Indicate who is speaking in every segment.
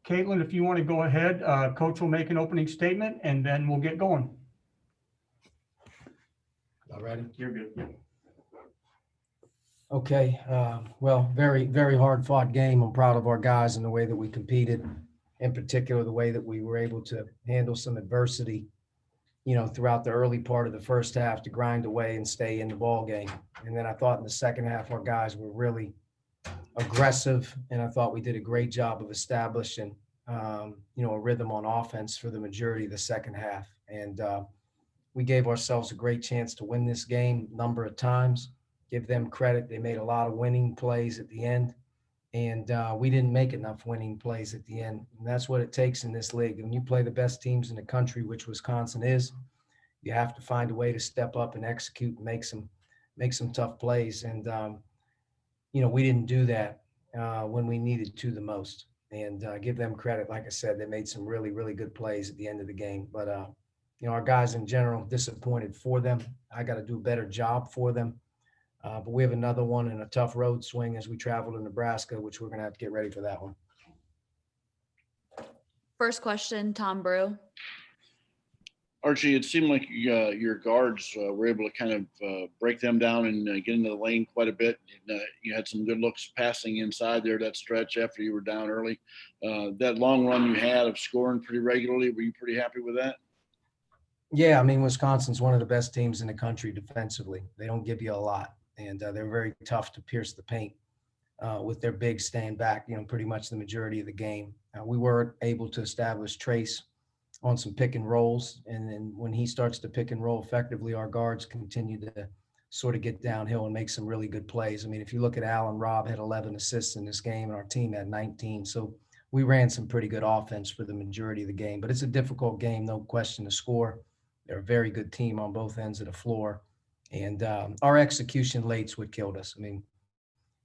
Speaker 1: Caitlin, if you want to go ahead, Coach will make an opening statement and then we'll get going.
Speaker 2: All righty.
Speaker 1: You're good. Yeah.
Speaker 2: Okay. Well, very, very hard fought game. I'm proud of our guys and the way that we competed, in particular, the way that we were able to handle some adversity, throughout the early part of the first half to grind away and stay in the ball game. And then I thought in the second half, our guys were really aggressive, and I thought we did a great job of establishing, a rhythm on offense for the majority of the second half. And we gave ourselves a great chance to win this game a number of times. Give them credit. They made a lot of winning plays at the end, and we didn't make enough winning plays at the end. And that's what it takes in this league. When you play the best teams in the country, which Wisconsin is, you have to find a way to step up and execute and make some tough plays. And we didn't do that when we needed to the most. And give them credit. Like I said, they made some really, really good plays at the end of the game. But our guys in general, disappointed for them. I got to do a better job for them. But we have another one and a tough road swing as we travel to Nebraska, which we're going to have to get ready for that one.
Speaker 3: First question, Tom Brew.
Speaker 4: Archie, it seemed like your guards were able to kind of break them down and get into the lane quite a bit. And, you had some good looks passing inside there that stretch after you were down early. That long run you had of scoring pretty regularly, were you pretty happy with that?
Speaker 2: Yeah, I mean, Wisconsin's one of the best teams in the country defensively. They don't give you a lot, and they're very tough to pierce the paint with their big stand back, pretty much the majority of the game. We were able to establish Trace on some pick and rolls, and then when he starts to pick and roll effectively, our guards continue to sort of get downhill and make some really good plays. I mean, if you look at Allen, Robb had 11 assists in this game, and our team had 19. So we ran some pretty good offense for the majority of the game, but it's a difficult game, no question, to score. They're a very good team on both ends of the floor. And our execution late's what killed us. I mean,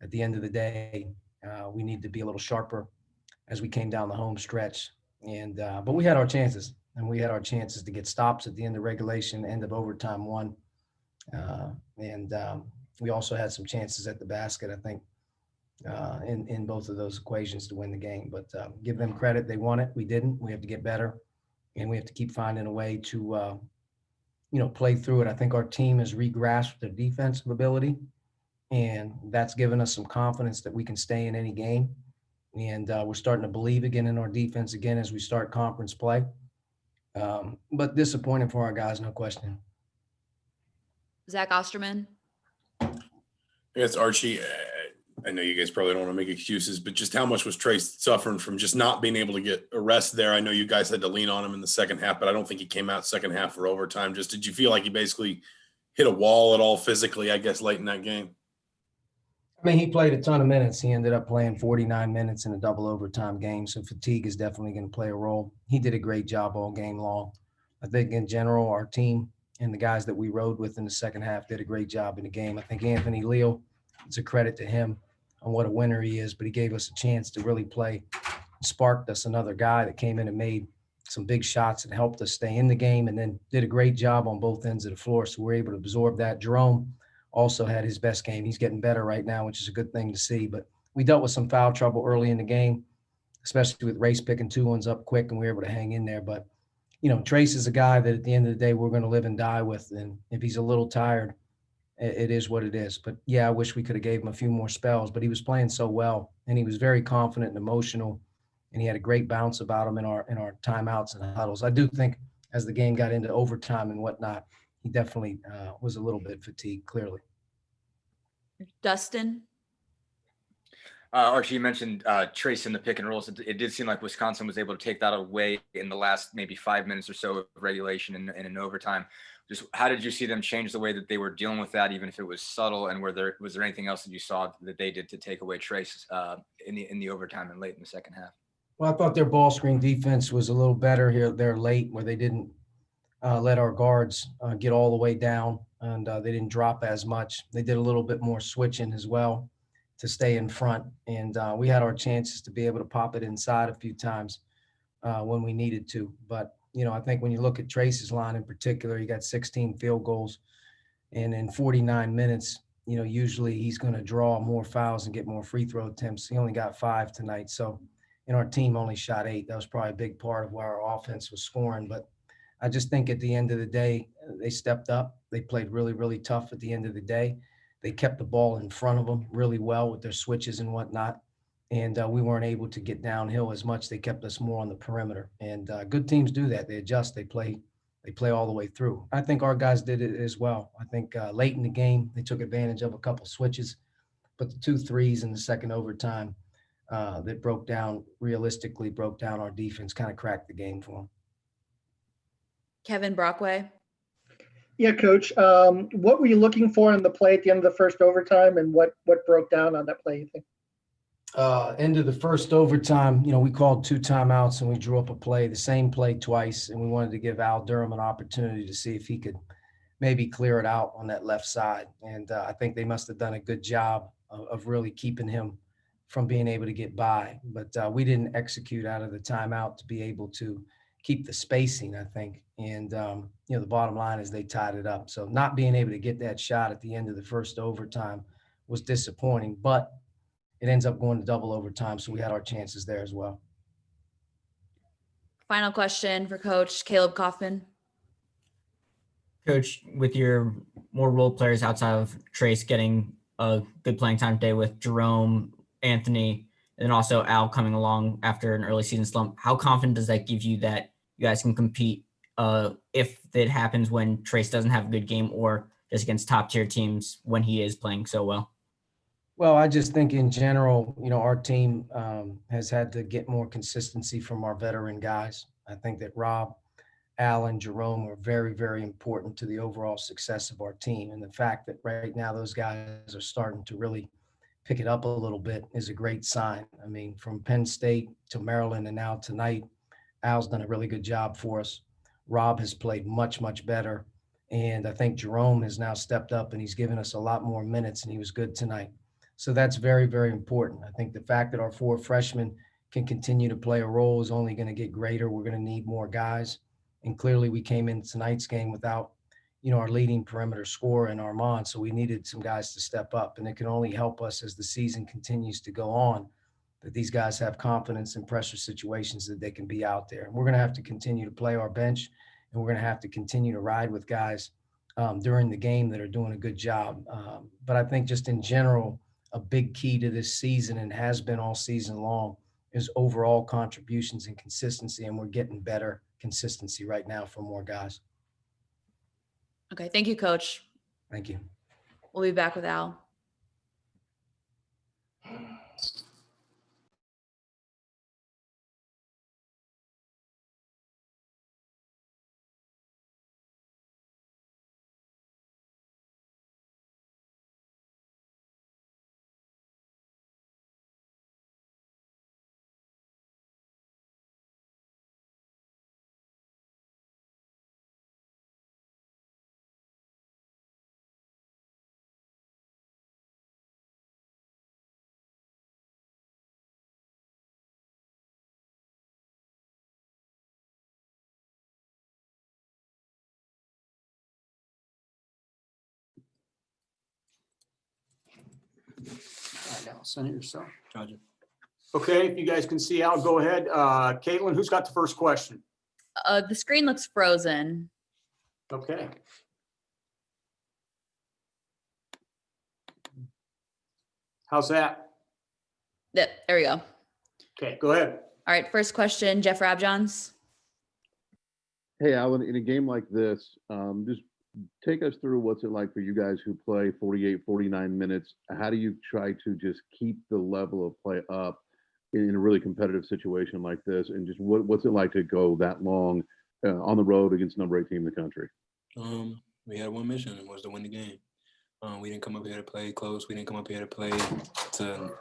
Speaker 2: at the end of the day, we need to be a little sharper as we came down the home stretch. And but we had our chances, and we had our chances to get stops at the end of regulation, end of overtime one. And we also had some chances at the basket, I think, in both of those equations to win the game. But give them credit. They won it. We didn't. We have to get better, and we have to keep finding a way to play through it. I think our team has regrasped their defensive ability, and that's given us some confidence that we can stay in any game. And we're starting to believe again in our defense again as we start conference play. But disappointing for our guys, no question.
Speaker 3: Zach Osterman.
Speaker 5: Yes, Archie, I know you guys probably don't want to make excuses, but just how much was Trace suffering from just not being able to get a rest there? I know you guys had to lean on him in the second half, but I don't think he came out second half for overtime. Just did you feel like he basically hit a wall at all physically, I guess, late in that game?
Speaker 2: I mean, he played a ton of minutes. He ended up playing 49 minutes in a double overtime game, so fatigue is definitely going to play a role. He did a great job all game long. I think in general, our team and the guys that we rode with in the second half did a great job in the game. I think Anthony Leal, it's a credit to him on what a winner he is, but he gave us a chance to really play, sparked us another guy that came in and made some big shots and helped us stay in the game, and then did a great job on both ends of the floor, so we're able to absorb that. Jerome also had his best game. He's getting better right now, which is a good thing to see. But we dealt with some foul trouble early in the game, especially with Race picking 2-1s up quick, and we were able to hang in there. But, Trace is a guy that at the end of the day we're going to live and die with. And if he's a little tired, it is what it is. But, yeah, I wish we could have gave him a few more spells. But he was playing so well, and he was very confident and emotional, and he had a great bounce about him in our timeouts and huddles. I do think as the game got into overtime and whatnot, he definitely was a little bit fatigued, clearly.
Speaker 3: Dustin.
Speaker 6: Archie, you mentioned Trace in the pick and rolls. It did seem like Wisconsin was able to take that away in the last maybe 5 minutes or so of regulation and in overtime. Just how did you see them change the way that they were dealing with that, even if it was subtle? And was there anything else that you saw that they did to take away Trace in the overtime and late in the second half?
Speaker 2: Well, I thought their ball screen defense was a little better here. They're late where they didn't let our guards get all the way down, and they didn't drop as much. They did a little bit more switching as well to stay in front, and we had our chances to be able to pop it inside a few times when we needed to. But, I think when you look at Trace's line in particular, he got 16 field goals, and in 49 minutes, usually he's going to draw more fouls and get more free throw attempts. He only got 5 tonight, so and our team only shot 8. That was probably a big part of why our offense was scoring. But I just think at the end of the day, they stepped up. They played really, really tough at the end of the day. They kept the ball in front of them really well with their switches and whatnot. And we weren't able to get downhill as much. They kept us more on the perimeter. And good teams do that. They adjust. They play all the way through. I think our guys did it as well. I think late in the game, they took advantage of a couple switches, but the 2 threes in the second overtime that realistically broke down our defense, kind of cracked the game for them.
Speaker 3: Kevin Brockway.
Speaker 7: Yeah, Coach. What were you looking for in the play at the end of the first overtime, and what broke down on that play, you think?
Speaker 2: End of the first overtime, we called 2 timeouts and we drew up a play, the same play twice, and we wanted to give Al Durham an opportunity to see if he could maybe clear it out on that left side. And I think they must have done a good job of really keeping him from being able to get by. But we didn't execute out of the timeout to be able to keep the spacing, I think. And, the bottom line is they tied it up. So not being able to get that shot at the end of the first overtime was disappointing, but it ends up going to double overtime. So we had our chances there as well.
Speaker 3: Final question for Coach Caleb Kaufman.
Speaker 8: Coach, with your more role players outside of Trace getting a good playing time today with Jerome, Anthony, and also Al coming along after an early season slump, how confident does that give you that you guys can compete if it happens when Trace doesn't have a good game or just against top tier teams when he is playing so well?
Speaker 2: Well, I just think in general, our team has had to get more consistency from our veteran guys. I think that Rob, Al, and Jerome are very, very important to the overall success of our team. And the fact that right now those guys are starting to really pick it up a little bit is a great sign. I mean, from Penn State to Maryland and now tonight, Al's done a really good job for us. Rob has played much, much better. And I think Jerome has now stepped up and he's given us a lot more minutes, and he was good tonight. So that's very, very important. I think the fact that our 4 freshmen can continue to play a role is only going to get greater. We're going to need more guys. And clearly we came in tonight's game without, our leading perimeter scorer in Armand. So we needed some guys to step up, and it can only help us as the season continues to go on, that these guys have confidence in pressure situations that they can be out there. And we're going to have to continue to play our bench, and we're going to have to continue to ride with guys during the game that are doing a good job. But I think just in general, a big key to this season, and has been all season long, is overall contributions and consistency. And we're getting better consistency right now from more guys.
Speaker 3: Okay. Thank you, Coach.
Speaker 2: Thank you.
Speaker 3: We'll be back with Al.
Speaker 1: Now, send it yourself. Okay, if you guys can see Al, go ahead. Caitlin, who's got the first question?
Speaker 3: The screen looks frozen.
Speaker 1: Okay. How's that?
Speaker 3: There we go.
Speaker 1: Okay, go ahead.
Speaker 3: All right. First question, Jeff Rabjohns.
Speaker 9: Hey, Alan, in a game like this, just take us through what's it like for you guys who play 48, 49 minutes. How do you try to just keep the level of play up in a really competitive situation like this? And just what's it like to go that long on the road against number 8 team in the country?
Speaker 10: We had one mission, and it was to win the game. We didn't come up here to play close. We didn't come up here to play to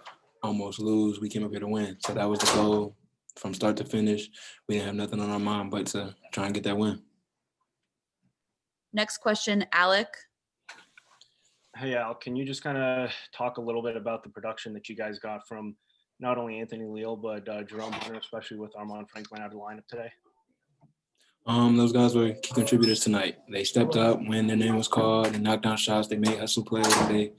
Speaker 10: almost lose. We came up here to win. So that was the goal from start to finish. We didn't have nothing on our mind but to try and get that win.
Speaker 3: Next question, Alec.
Speaker 11: Hey, Al, can you just kind of talk a little bit about the production that you guys got from not only Anthony Leal, but Jerome Hunter, especially with Armand Franklin out of the lineup today?
Speaker 10: Those guys were key contributors tonight. They stepped up when their name was called and knocked down shots. They made hustle plays. They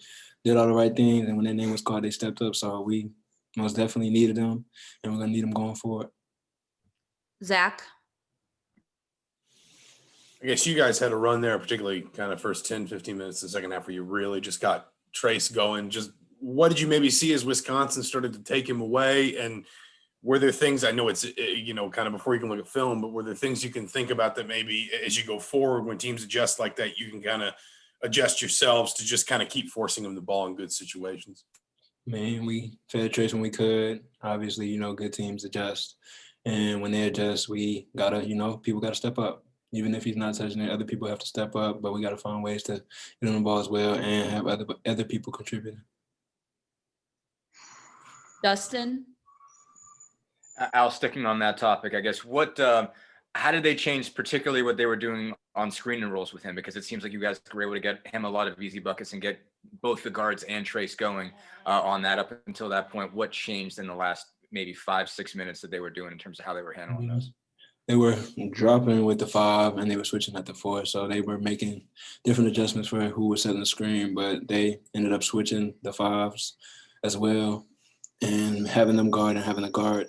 Speaker 10: did all the right things, and when their name was called, they stepped up. So we most definitely needed them, and we're gonna need them going forward.
Speaker 3: Zach?
Speaker 5: I guess you guys had a run there, particularly kind of first 10, 15 minutes of the second half where you really just got Trace going. Just what did you maybe see as Wisconsin started to take him away? And were there things, I know it's, kind of before you can look at film, but were there things you can think about that maybe as you go forward when teams adjust like that, you can kind of adjust yourselves to just kind of keep forcing them the ball in good situations?
Speaker 10: Man, we fed Trace when we could. Obviously, good teams adjust. And when they adjust, we gotta, people gotta step up. Even if he's not touching it, other people have to step up, but we gotta find ways to get on the ball as well and have other people contributing.
Speaker 3: Dustin?
Speaker 6: Al, sticking on that topic, I guess, how did they change particularly what they were doing on screen and rolls with him? Because it seems like you guys were able to get him a lot of easy buckets and get both the guards and Trace going on that up until that point. What changed in the last maybe 5-6 minutes that they were doing in terms of how they were handling those?
Speaker 10: They were dropping with the 5 and they were switching at the 4. So they were making different adjustments for who was setting the screen, but they ended up switching the 5s as well and having them guard and having the guard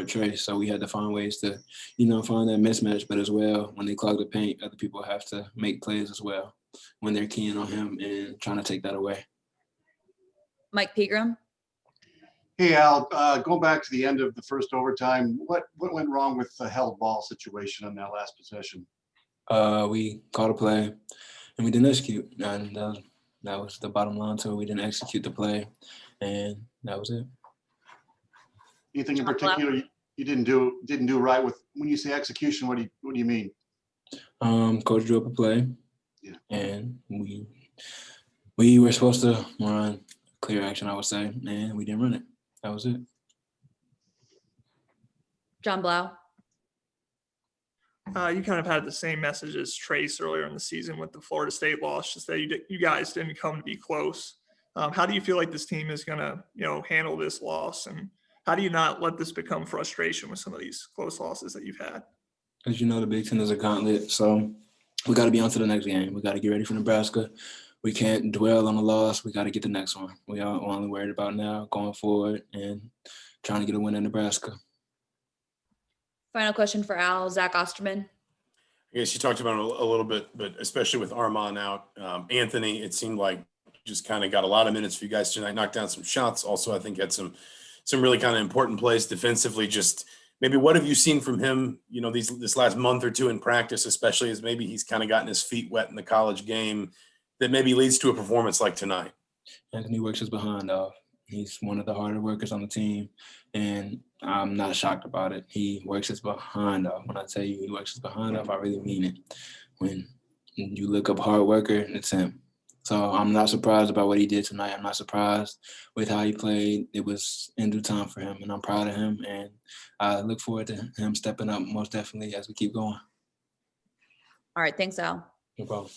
Speaker 10: Trace. So we had to find ways to, find that mismatch, but as well, when they clog the paint, other people have to make plays as well when they're keying on him and trying to take that away.
Speaker 3: Mike Pegram?
Speaker 12: Hey, Al, going back to the end of the first overtime, what went wrong with the held ball situation on that last possession?
Speaker 10: We called a play and we didn't execute. And that was the bottom line to it. We didn't execute the play and that was it.
Speaker 12: Anything in particular you didn't do right with, when you say execution, what do you mean?
Speaker 10: Coach drew up a play.
Speaker 12: Yeah.
Speaker 10: And we were supposed to run clear action, I would say, and we didn't run it. That was it.
Speaker 3: John Blau?
Speaker 13: You kind of had the same message as Trace earlier in the season with the Florida State loss, just that you guys didn't come to be close. How do you feel like this team is going to, handle this loss? And how do you not let this become frustration with some of these close losses that you've had?
Speaker 10: As you know, the Big Ten is a gauntlet, so we got to be on to the next game. We got to get ready for Nebraska. We can't dwell on the loss. We got to get the next one. We are only worried about now going forward and trying to get a win in Nebraska.
Speaker 3: Final question for Al, Zach Osterman.
Speaker 5: I guess you talked about it a little bit, but especially with Armand out, Anthony, it seemed like just kind of got a lot of minutes for you guys tonight, knocked down some shots. Also, I think had some really kind of important plays defensively. Just maybe what have you seen from him, this last month or two in practice, especially as maybe he's kind of gotten his feet wet in the college game that maybe leads to a performance like tonight?
Speaker 10: Anthony works his behind off. He's one of the harder workers on the team, and I'm not shocked about it. He works his behind off. When I tell you he works his behind off, I really mean it. When you look up hard worker, it's him. So I'm not surprised about what he did tonight. I'm not surprised with how he played. It was in due time for him, and I'm proud of him, and I look forward to him stepping up most definitely as we keep going.
Speaker 3: All right. Thanks, Al.
Speaker 10: No problem.